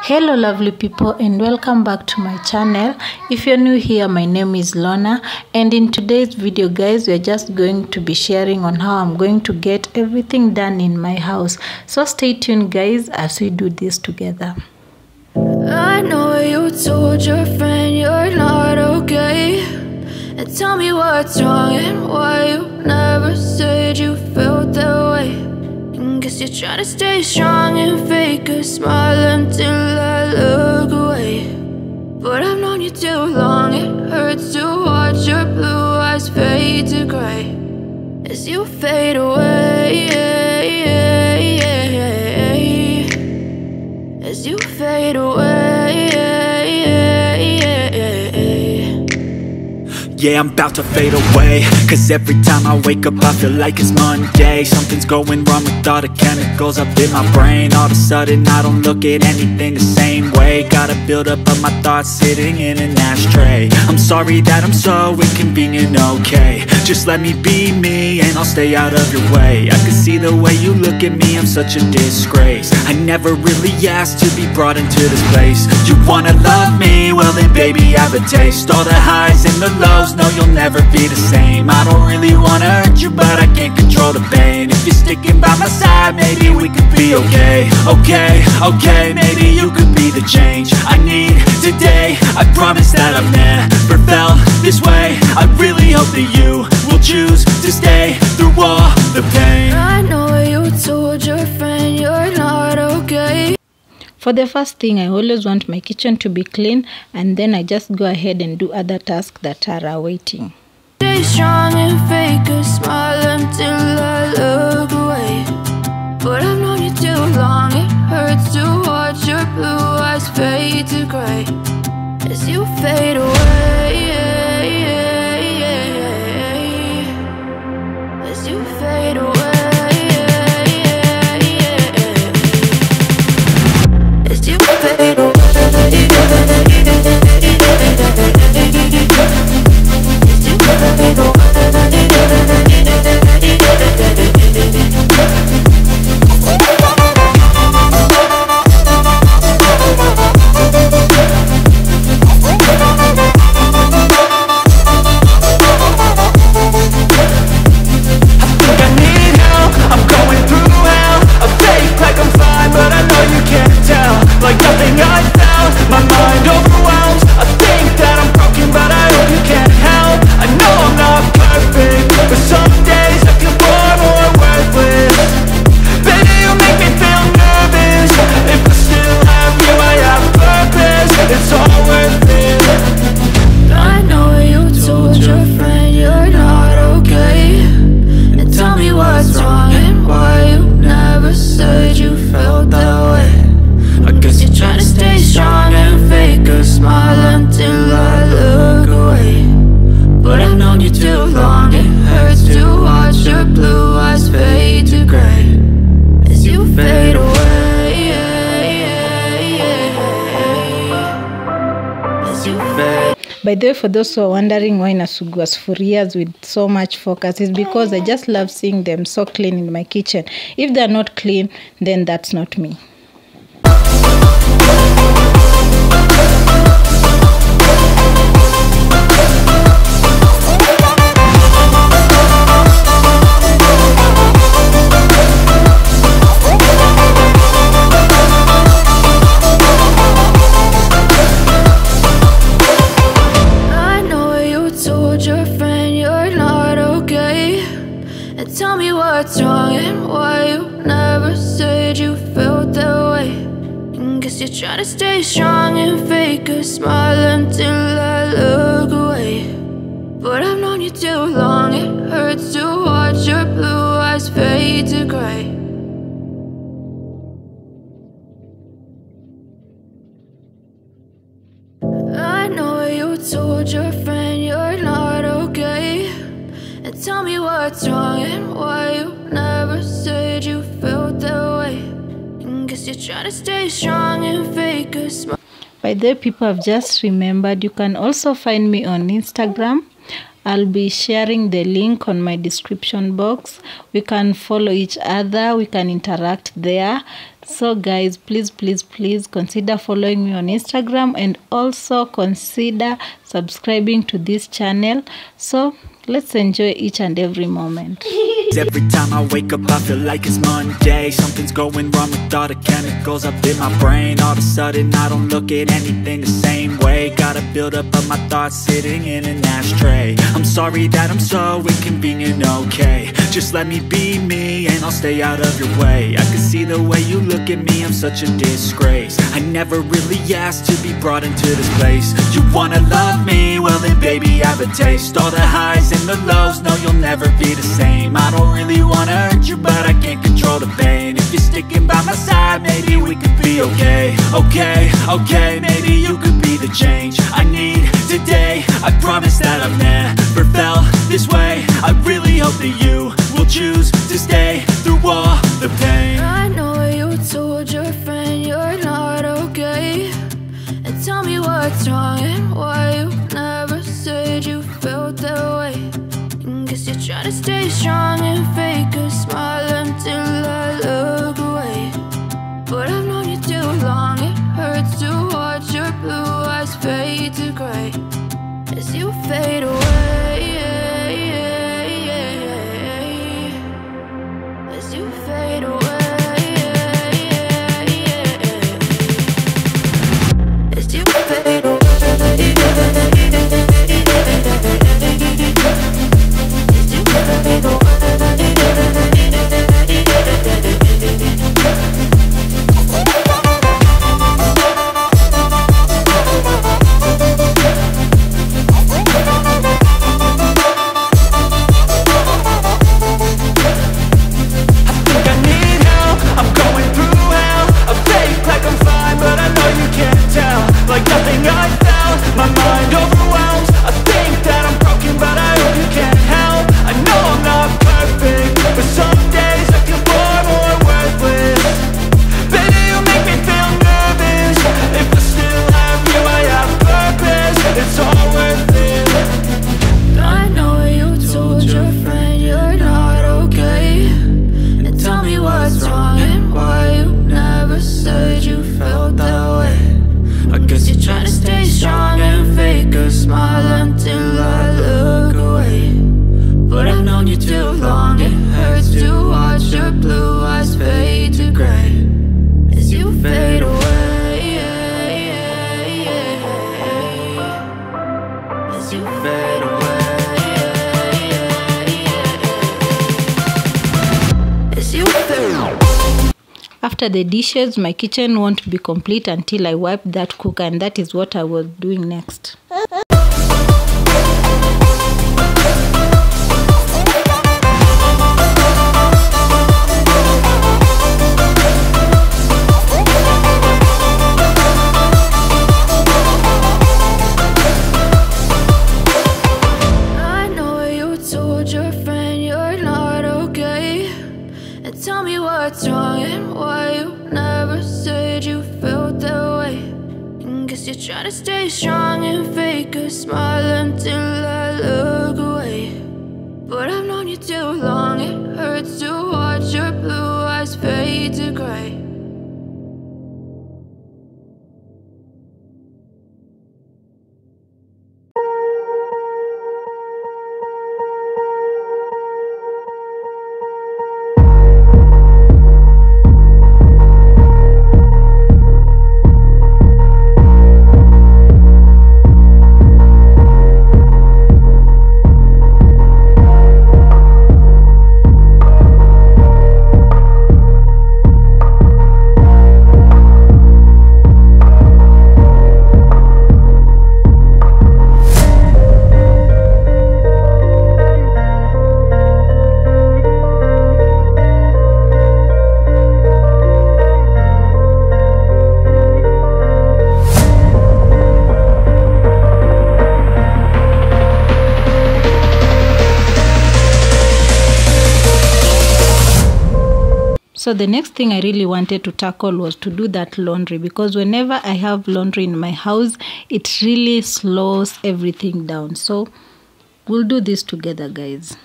Hello lovely people, and welcome back to my channel. If you're new here, my name is Lona, and in today's video guys, we're just going to be sharing on how I'm going to get everything done in my house. So stay tuned guys as we do this together. I know you told your friend you're not okay, and tell me what's wrong and why you never said you felt that way. Guess you're trying to stay strong and fake a smile until I look away. But I've known you too long, it hurts to watch your blue eyes fade to gray as you fade away, as you fade away. Yeah, I'm about to fade away, cause every time I wake up I feel like it's Monday. Something's going wrong with all the chemicals up in my brain. All of a sudden I don't look at anything the same way. Got a buildup of my thoughts sitting in an ashtray. I'm sorry that I'm so inconvenient, okay. Just let me be me and I'll stay out of your way. I can see the way you look at me, I'm such a disgrace. I never really asked to be brought into this place. You wanna love me? Well then baby I have a taste. All the highs and the lows, no, you'll never be the same. I don't really wanna hurt you, but I can't control the pain. If you're sticking by my side, maybe we could be okay. Okay, maybe you could be the change I need today. I promise that I've never felt this way. I really hope that you will choose to stay through all the pain. I know you told your friend you're not okay. For the first thing, I always want my kitchen to be clean, and then I just go ahead and do other tasks that are awaiting. Stay strong and fake a smile until I look away. But I've known you too long, it hurts to watch your blue eyes fade to gray as you fade away, as you fade away. By the way, for those who are wondering why nasugua sufurias with so much focus, is because I just love seeing them so clean in my kitchen. If they're not clean, then that's not me. Tell me what's wrong and why you never said you felt that way. Guess you're trying to stay strong and fake a smile until I look away. But I've known you too long, it hurts to watch your blue eyes fade to gray. I know you told your friend you're not okay, and tell me what's wrong and why you never said you felt that way. Guess you're trying to stay strong and fake a smile. By the way, people have just remembered, you can also find me on Instagram I'll be sharing the link on my description box. We can follow each other, we can interact there. So guys, please consider following me on Instagram, and also consider subscribing to this channel. So let's enjoy each and every moment. Every time I wake up I feel like it's Monday. Something's going wrong with all the chemicals up in my brain. All of a sudden I don't look at anything the same way. Gotta build up of my thoughts sitting in an ashtray. I'm sorry that I'm so inconvenient, okay. Just let me be me and I'll stay out of your way. I can see the way you look at me, I'm such a disgrace. I never really asked to be brought into this place. You wanna love me? Well then baby have a taste. All the highs and the lows, no you'll never be the same. I don't really wanna hurt you, but I can't control the pain. If you're sticking by my side, maybe we could be okay. Okay, maybe you could be the change I need today. I promise that I've never felt this way. I really hope that you will choose to stay through all the pain. I know you told your friend you're not okay, and tell me what's wrong and why you never said you felt that way. Guess you're trying to stay strong and fake a smile until I look away. But I've known you too long, it hurts to watch your blue eyes fade to gray as you fade away. As you fade away. As you fade away. After the dishes, my kitchen won't be complete until I wipe that cooker, and that is what I was doing next. Tell me what's wrong and why you never said you felt that way. And guess you're trying to stay strong and fake a smile until I look away. But I've known you too long, it hurts to watch your blue eyes fade to gray. So the next thing I really wanted to tackle was to do that laundry, because whenever I have laundry in my house, it really slows everything down. So We'll do this together, guys.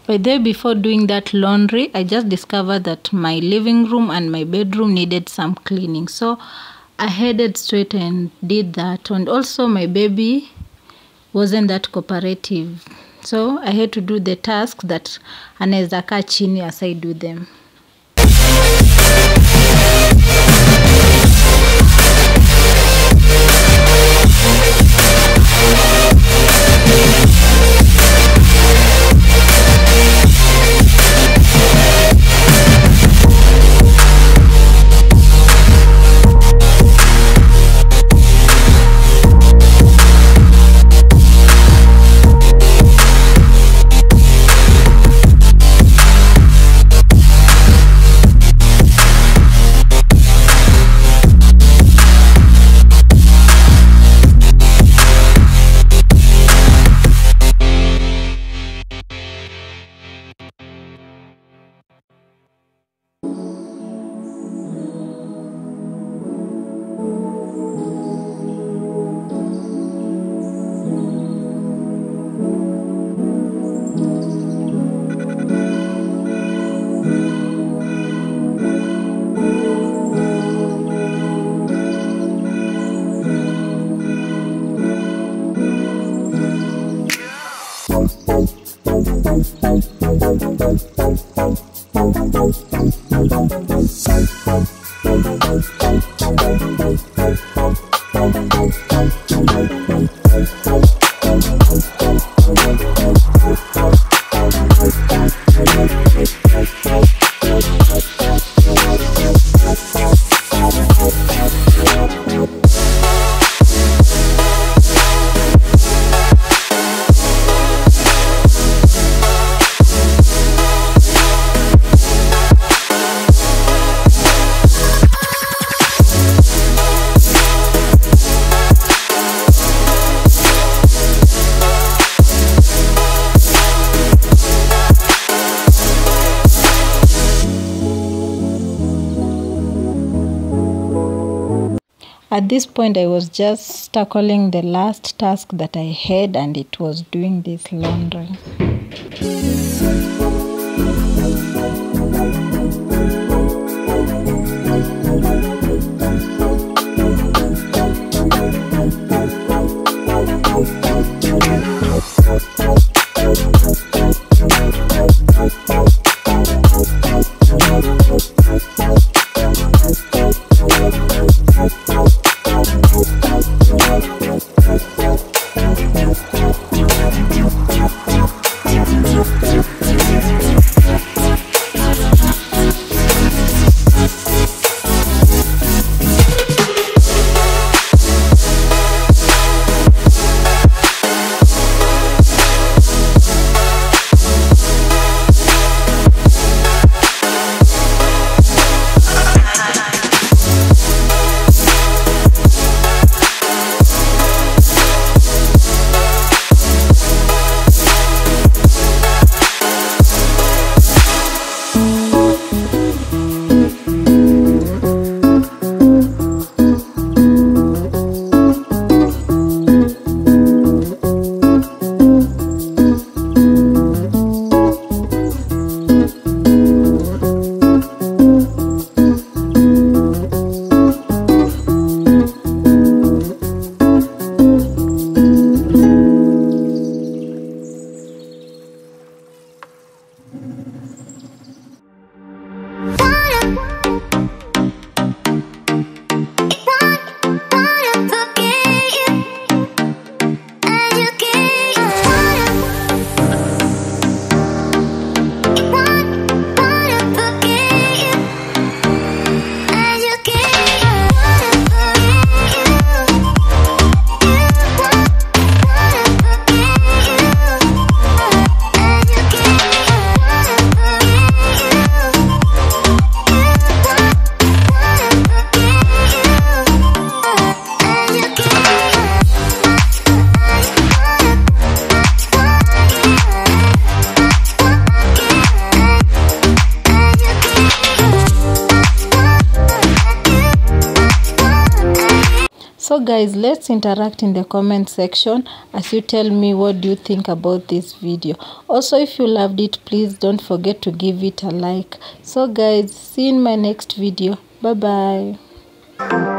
By the way, before doing that laundry, I just discovered that my living room and my bedroom needed some cleaning. So I headed straight and did that. And also my baby wasn't that cooperative. So I had to do the tasks that anaweza kaa chini as I do them. At this point, I was just tackling the last task that I had, and it was doing this laundry. So guys, let's interact in the comment section as you tell me what do you think about this video. Also, if you loved it, please don't forget to give it a like. So guys, see you in my next video. Bye bye.